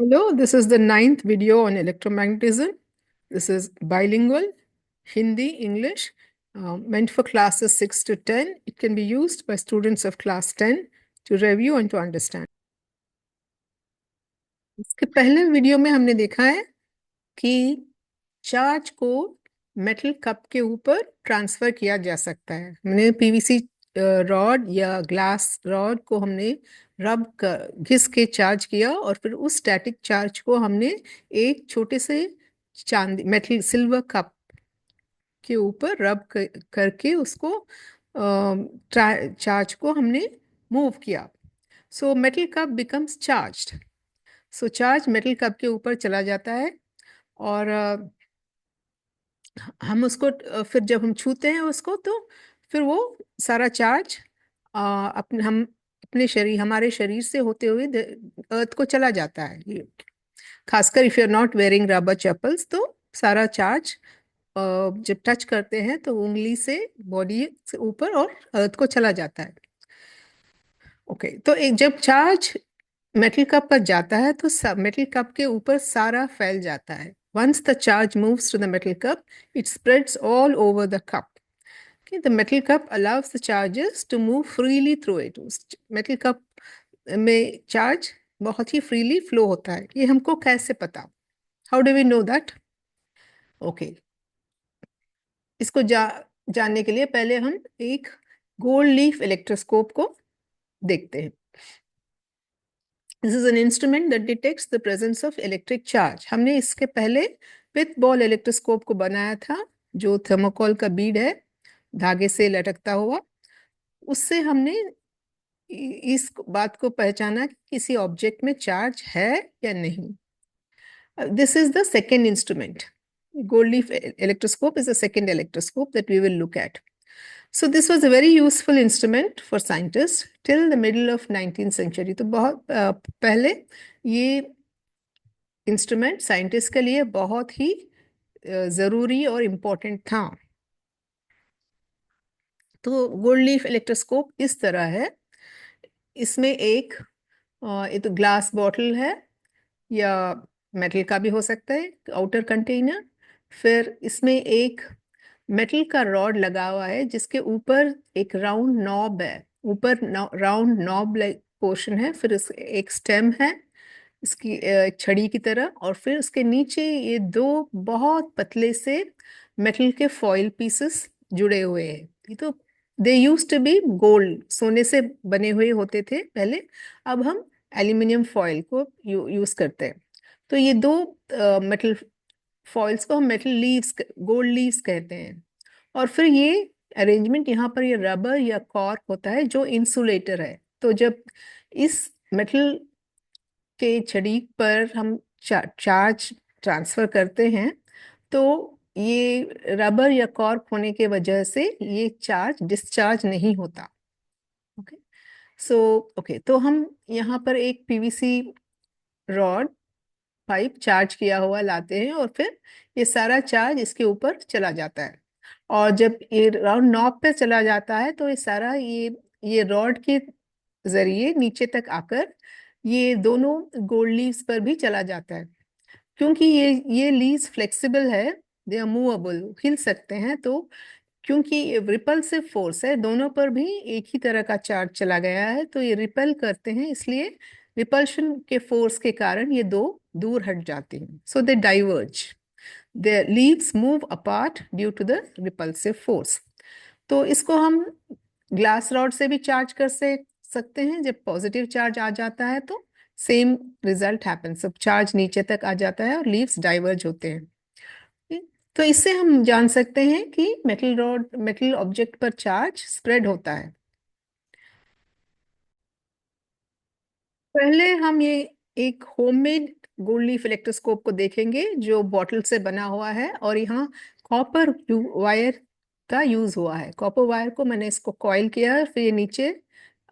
Hello, this is the ninth video on electromagnetism. This is bilingual, Hindi, English, meant for classes 6 to 10. It can be used by students of class 10 to review and to understand. इसके पहले video में हमने देखा है कि charge को metal cup के ऊपर ट्रांसफर किया जा सकता है। हमने पीवीसी रॉड या ग्लास रॉड को हमने रब कर घिस के चार्ज किया और फिर उस स्टैटिक चार्ज को हमने एक छोटे से चांदी मेटल सिल्वर कप के ऊपर रब करके उसको चार्ज को हमने मूव किया। So metal cup becomes charged. So charge metal cup के ऊपर चला जाता है और हम उसको फिर जब हम छूते हैं उसको तो फिर वो सारा चार्ज अपने हम अपने शरीर हमारे शरीर से होते हुए अर्थ को चला जाता है। ये खासकर if you are not wearing rubber chappals तो सारा चार्ज जब टच करते हैं तो उंगली से बॉडी से ऊपर और अर्थ को चला जाता है। ओके तो एक जब चार्ज मेटल कप पर जाता है तो मेटल कप के ऊपर सारा फैल जाता है। Once the charge moves to the metal cup, it spreads all over the cup. Okay, the metal cup allows the charges to move freely through it. उस metal cup में charge बहुत ही freely flow होता है। ये हमको कैसे पता? How do we know that? Okay, इसको जानने के लिए पहले हम एक गोल्ड लीफ इलेक्ट्रोस्कोप को देखते हैं। This is an instrument that detects the presence of electric charge. हमने इसके पहले पिथ बॉल इलेक्ट्रोस्कोप को बनाया था जो थर्मोकोल का बीड है धागे से लटकता हुआ। उससे हमने इस बात को पहचाना कि किसी ऑब्जेक्ट में चार्ज है या नहीं। This is the second instrument. Gold leaf electroscope is the second electroscope that we will look at. So this was a very useful instrument for scientists till the middle of 19th century. तो बहुत पहले ये instrument scientist के लिए बहुत ही जरूरी और important था। तो गोल्ड लीफ इलेक्ट्रोस्कोप इस तरह है। इसमें एक ये तो ग्लास बॉटल है या मेटल का भी हो सकता है आउटर कंटेनर। फिर इसमें एक मेटल का रॉड लगा हुआ है जिसके ऊपर एक राउंड नॉब है। ऊपर राउंड नॉब पोर्शन है। फिर एक स्टेम है इसकी एक छड़ी की तरह और फिर उसके नीचे ये दो बहुत पतले से मेटल के फॉइल पीसेस जुड़े हुए हैं। ये तो they used to be gold सोने से बने हुए होते थे पहले। अब हम एल्यूमिनियम फॉइल को यूज करते हैं। तो ये दो मेटल फॉइल्स को हम मेटल लीव्स गोल्ड लीव्स कहते हैं। और फिर ये अरेंजमेंट यहाँ पर ये रबर या कॉर्क होता है जो इंसुलेटर है। तो जब इस मेटल के छड़ी पर हम चार्ज ट्रांसफर करते हैं तो ये रबर या कॉर्क होने के वजह से ये चार्ज डिस्चार्ज नहीं होता। ओके सो ओके तो हम यहाँ पर एक पीवीसी रॉड पाइप चार्ज किया हुआ लाते हैं और फिर ये सारा चार्ज इसके ऊपर चला जाता है। और जब ये राउंड नॉब पे चला जाता है तो ये सारा ये रॉड के जरिए नीचे तक आकर ये दोनों गोल्ड लीव्स पर भी चला जाता है। क्योंकि ये लीव्स फ्लेक्सिबल है, दे आर मूवेबल, हिल सकते हैं। तो क्योंकि ये रिपल्सिव फोर्स है दोनों पर भी एक ही तरह का चार्ज चला गया है तो ये रिपेल करते हैं। इसलिए रिपल्शन के फोर्स के कारण ये दो दूर हट जाते हैं। सो दे diverge, the leaves move apart due to the repulsive force. तो इसको हम ग्लास रॉड से भी चार्ज कर सकते हैं। जब पॉजिटिव चार्ज आ जाता है तो सेम रिजल्ट हैपन, सब चार्ज नीचे तक आ जाता है और लीव्स डाइवर्ज होते हैं। तो इससे हम जान सकते हैं कि मेटल ऑब्जेक्ट पर चार्ज स्प्रेड होता है। पहले हम ये एक होममेड गोल्ड लीफ इलेक्ट्रोस्कोप को देखेंगे जो बॉटल से बना हुआ है और यहाँ कॉपर वायर का यूज हुआ है। कॉपर वायर को मैंने इसको कॉइल किया है फिर ये नीचे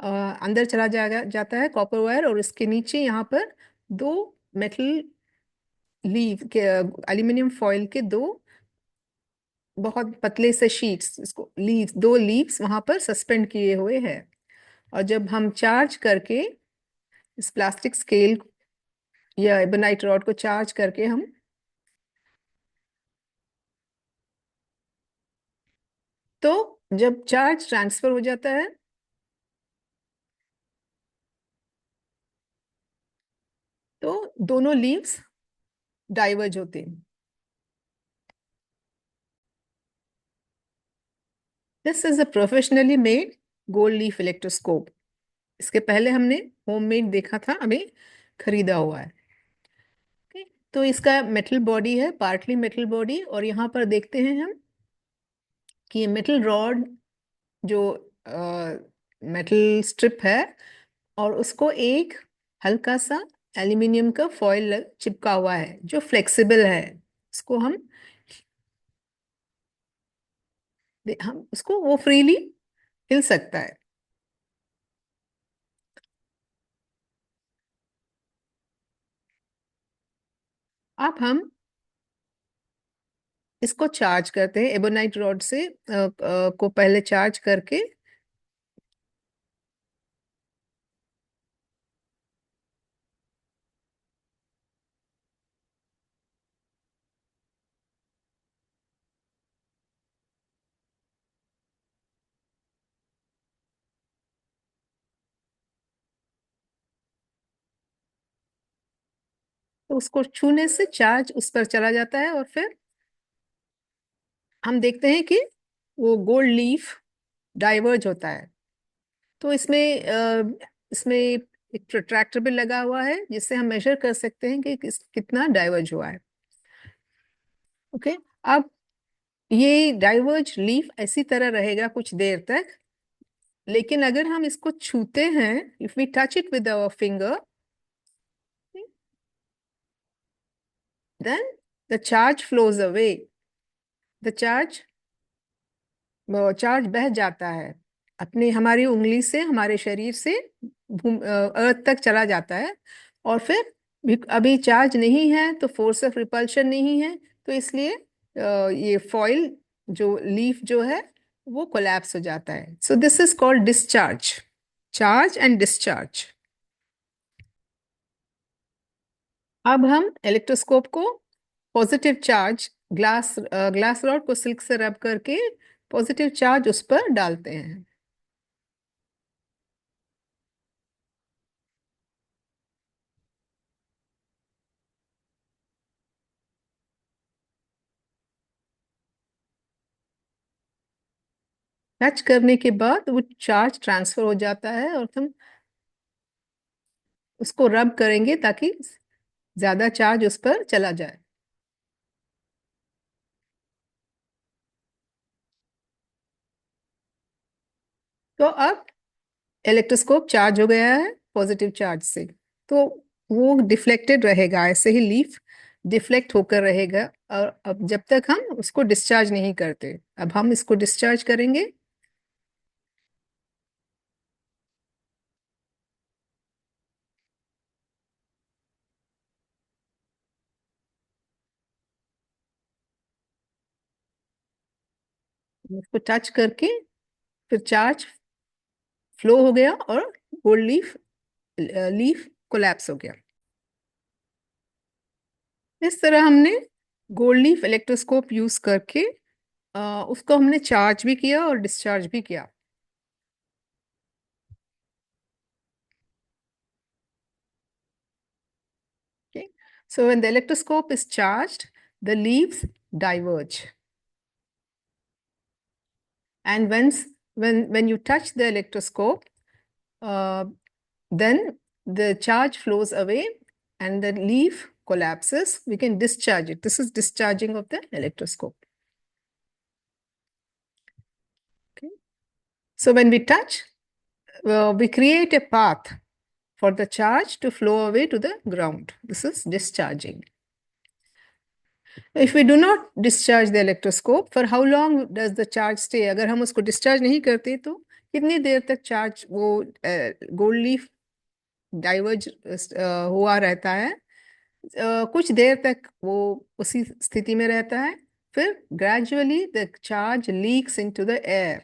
अंदर चला जाता है कॉपर वायर और इसके नीचे यहाँ पर दो मेटल लीव के एल्यूमिनियम फॉइल के दो बहुत पतले से शीट्स, इसको लीव्स, दो लीव्स वहां पर सस्पेंड किए हुए हैं। और जब हम चार्ज करके इस प्लास्टिक स्केल या एबोनाइट रॉड को चार्ज करके हम, तो जब चार्ज ट्रांसफर हो जाता है तो दोनों लीव्स डाइवर्ज होते हैं। This is a professionally made gold leaf electroscope. इसके पहले हमने होममेड देखा था, अभी खरीदा हुआ है। Okay? तो इसका मेटल बॉडी है, पार्टली मेटल बॉडी, और यहाँ पर देखते हैं हम कि ये मेटल रॉड जो मेटल स्ट्रिप है, और उसको एक हल्का सा एल्यूमिनियम का फॉयल चिपका हुआ है जो फ्लेक्सिबल है। उसको हम उसको वो फ्रीली हिल सकता है। अब हम इसको चार्ज करते हैं एबोनाइट रॉड से, को पहले चार्ज करके तो उसको छूने से चार्ज उस पर चला जाता है, और फिर हम देखते हैं कि वो गोल्ड लीफ डाइवर्ज होता है। तो इसमें एक प्रोट्रैक्टर भी लगा हुआ है जिससे हम मेजर कर सकते हैं कि कितना डाइवर्ज हुआ है। ओके। अब ये डाइवर्ज लीफ ऐसी तरह रहेगा कुछ देर तक, लेकिन अगर हम इसको छूते हैं, if we touch it with our finger, then the charge flows away. The charge बह जाता है अपने, हमारी उंगली से, हमारे शरीर से अर्थ तक चला जाता है। और फिर अभी चार्ज नहीं है तो फोर्स ऑफ रिपल्शन नहीं है, तो इसलिए ये फॉइल जो लीफ जो है वो कोलैप्स हो जाता है। So this is called discharge, charge and discharge. अब हम इलेक्ट्रोस्कोप को पॉजिटिव चार्ज, ग्लास रॉड को सिल्क से रब करके पॉजिटिव चार्ज उस पर डालते हैं। टच करने के बाद वो चार्ज ट्रांसफर हो जाता है, और हम उसको रब करेंगे ताकि ज्यादा चार्ज उस पर चला जाए। तो अब इलेक्ट्रोस्कोप चार्ज हो गया है पॉजिटिव चार्ज से, तो वो डिफ्लेक्टेड रहेगा, ऐसे ही लीफ डिफ्लेक्ट होकर रहेगा। और अब जब तक हम उसको डिस्चार्ज नहीं करते, अब हम इसको डिस्चार्ज करेंगे। इसको टच करके फिर चार्ज फ्लो हो गया, और गोल्ड लीफ लीफ कोलैप्स हो गया। इस तरह हमने गोल्ड लीफ इलेक्ट्रोस्कोप यूज करके उसको हमने चार्ज भी किया और डिस्चार्ज भी किया। Okay. So when the electroscope is charged, the leaves diverge. And when you touch the electroscope, uh, then the charge flows away and the leaf collapses. We can discharge it. This is discharging of the electroscope. Okay. So when we touch, we create a path for the charge to flow away to the ground. This is discharging. If we do not discharge the electroscope, for how long does the charge stay? अगर हम उसको discharge नहीं करते तो कितनी देर तक charge वो gold leaf diverge हुआ रहता है? कुछ देर तक वो उसी स्थिति में रहता है, फिर gradually the charge leaks into the air.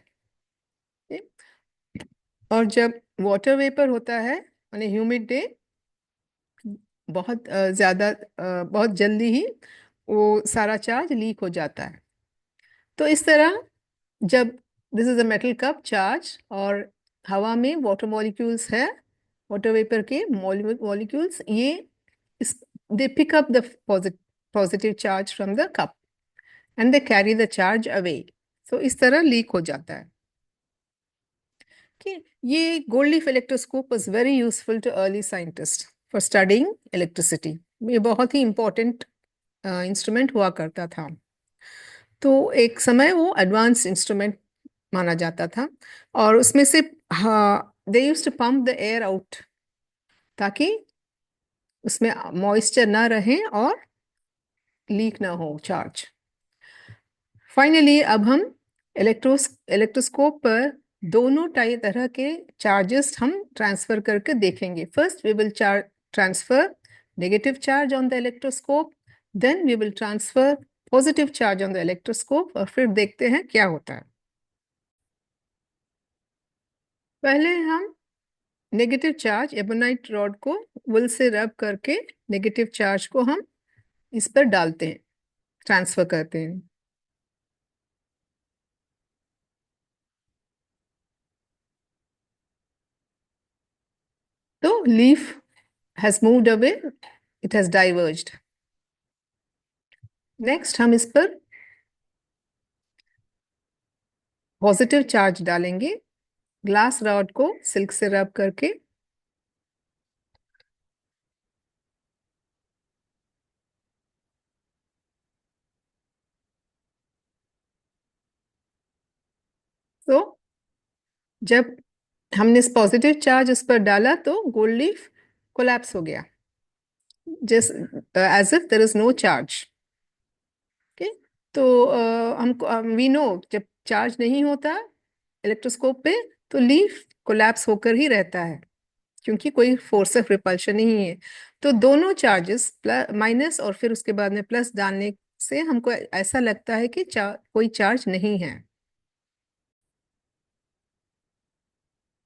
और जब वाटर वेपर होता है ऑन ए ह्यूमिड डे, बहुत जल्दी ही वो सारा चार्ज लीक हो जाता है। तो इस तरह जब this is a metal cup charge और हवा में वाटर मॉलिक्यूल्स है, वाटर वेपर के मॉलिक्यूल्स, ये इस they pick up the positive charge from the cup and they carry the charge away. तो इस तरह लीक हो जाता है कि ये gold leaf electroscope was very useful to early scientist for studying electricity. ये बहुत ही इंपॉर्टेंट इंस्ट्रूमेंट हुआ करता था। तो एक समय वो एडवांस इंस्ट्रूमेंट माना जाता था और उसमें से they used to pump the air out ताकि उसमें मॉइस्चर ना रहे और लीक ना हो चार्ज। फाइनली अब हम इलेक्ट्रोस्कोप पर दोनों तरह के चार्जेस हम ट्रांसफर करके देखेंगे। First we will transfer negative charge on the electroscope, then we will transfer positive charge on the electroscope और फिर देखते हैं क्या होता है। पहले हम नेगेटिव चार्ज एबोनाइट रॉड को वुल से रब करके नेगेटिव चार्ज को हम इस पर डालते हैं, ट्रांसफर करते हैं। तो leaf has moved away, it has diverged. Next हम इस पर पॉजिटिव चार्ज डालेंगे ग्लास रॉड को सिल्क से रब करके। तो जब हमने पॉजिटिव चार्ज उस पर डाला तो गोल्ड लीफ कोलैप्स हो गया, just as if there is no charge. Okay, तो हमको वी नो जब चार्ज नहीं होता इलेक्ट्रोस्कोप पे तो लीफ कोलैप्स होकर ही रहता है क्योंकि कोई फोर्स ऑफ रिपल्शन नहीं है। तो दोनों चार्जेस प्लस माइनस और फिर उसके बाद में प्लस डालने से हमको ऐसा लगता है कि कोई चार्ज नहीं है।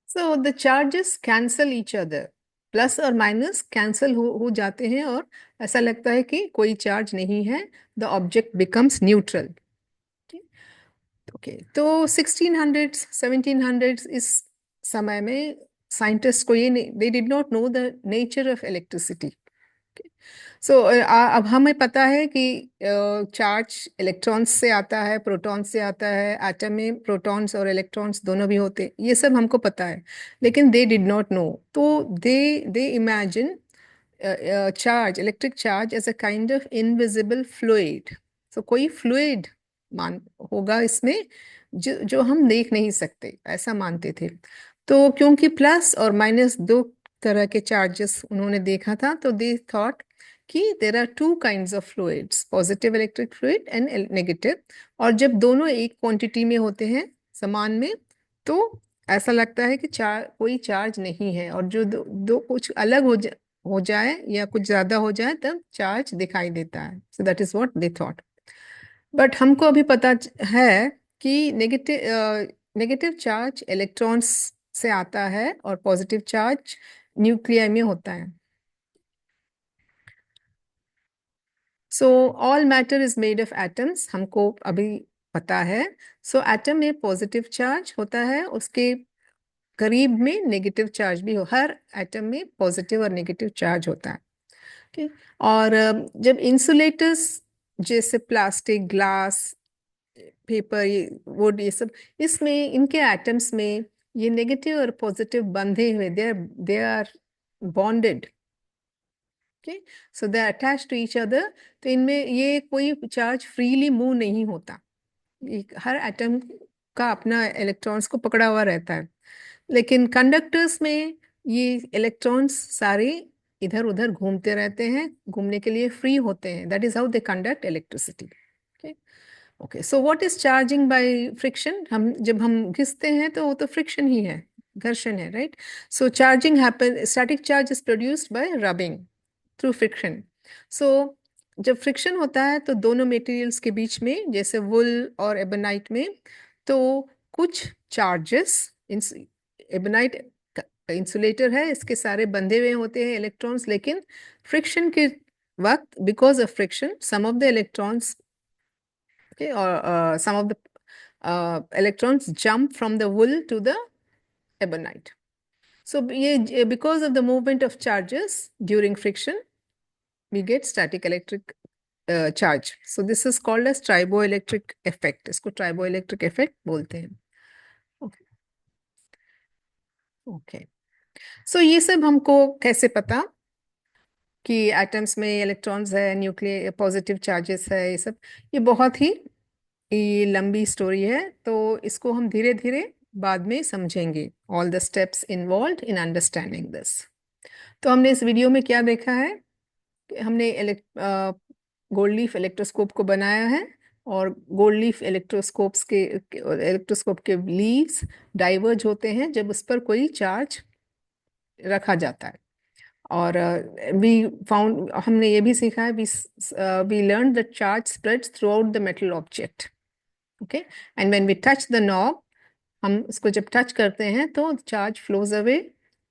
So the charges cancel each other, plus और माइनस कैंसल हो जाते हैं और ऐसा लगता है कि कोई चार्ज नहीं है। The object becomes neutral. Okay, तो 1600s 1700s इस समय में साइंटिस्ट को ये they did not know the nature of electricity. So अब हमें पता है कि चार्ज इलेक्ट्रॉन्स से आता है, प्रोटॉन्स से आता है, एटम में प्रोटॉन्स और इलेक्ट्रॉन्स दोनों भी होते हैं, ये सब हमको पता है। लेकिन दे डिड नॉट नो, तो they imagine charge, electric charge as a kind of invisible fluid. So कोई फ्लूइड मान होगा इसमें जो हम देख नहीं सकते, ऐसा मानते थे। तो क्योंकि प्लस और माइनस दो तरह के चार्जेस उन्होंने देखा था तो दे थॉट कि there are two kinds of fluids, positive electric fluid and negative. और जब दोनों एक क्वांटिटी में होते हैं समान में तो ऐसा लगता है कि कोई चार्ज नहीं है, और जो दो कुछ अलग हो जाए या कुछ ज्यादा हो जाए तब चार्ज दिखाई देता है। So that is what they thought. But हमको अभी पता है कि नेगेटिव चार्ज इलेक्ट्रॉन्स से आता है और पॉजिटिव चार्ज न्यूक्लियस में होता है। So all matter is made of atoms, हमको अभी पता है। सो एटम में पॉजिटिव चार्ज होता है, उसके करीब में नेगेटिव चार्ज भी हो, हर एटम में पॉजिटिव और नेगेटिव चार्ज होता है। ठीक, और जब इंसुलेटर्स जैसे प्लास्टिक, ग्लास, पेपर, ये वुड, ये सब, इसमें इनके एटम्स में ये नेगेटिव और पॉजिटिव बंधे हुए, they are bonded. Okay, so they are attach to each other. तो इनमें ये कोई चार्ज फ्रीली मूव नहीं होता, हर एटम का अपना इलेक्ट्रॉन्स को पकड़ा हुआ रहता है। लेकिन कंडक्टर्स में ये इलेक्ट्रॉन्स सारे इधर उधर घूमते रहते हैं, घूमने के लिए फ्री होते हैं। That is how they conduct electricity. Okay, so what is charging by friction? हम जब हम घिसते हैं तो वो तो फ्रिक्शन ही है, घर्षण है, right? So charging happen, static charge is produced by rubbing through friction. So जब फ्रिक्शन होता है तो दोनों मटेरियल्स के बीच में, जैसे वुल और एबोनाइट में, तो कुछ चार्जेस, एबोनाइट इंसुलेटर है, इसके सारे बंधे हुए होते हैं इलेक्ट्रॉन्स, लेकिन फ्रिक्शन के वक्त because of friction some of the electrons or some of the electrons jump from the wool to the ebonite. So because of the movement of charges during friction, we get static electric charge. So this is called as triboelectric effect. इसको triboelectric effect बोलते हैं. Okay. Okay. So ये सब हमको कैसे पता कि atoms में इलेक्ट्रॉन्स है, न्यूक्लियर पॉजिटिव चार्जेस है, ये सब ये बहुत ही ये लंबी स्टोरी है, तो इसको हम धीरे धीरे बाद में समझेंगे. All the steps involved in understanding this. तो हमने इस वीडियो में क्या देखा है, हमने गोल्ड लीफ इलेक्ट्रोस्कोप को बनाया है, और गोल्ड लीफ इलेक्ट्रोस्कोप के लीव्स डाइवर्ज होते हैं जब उस पर कोई चार्ज रखा जाता है. और हमने ये भी सीखा है, we learn the charge spreads throughout the metal object. Okay, and when we touch the knob, हम इसको जब टच करते हैं तो charge flows away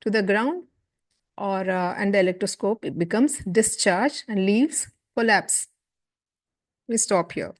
to the ground, और and the electroscope it becomes discharged and leaves collapse. We stop here.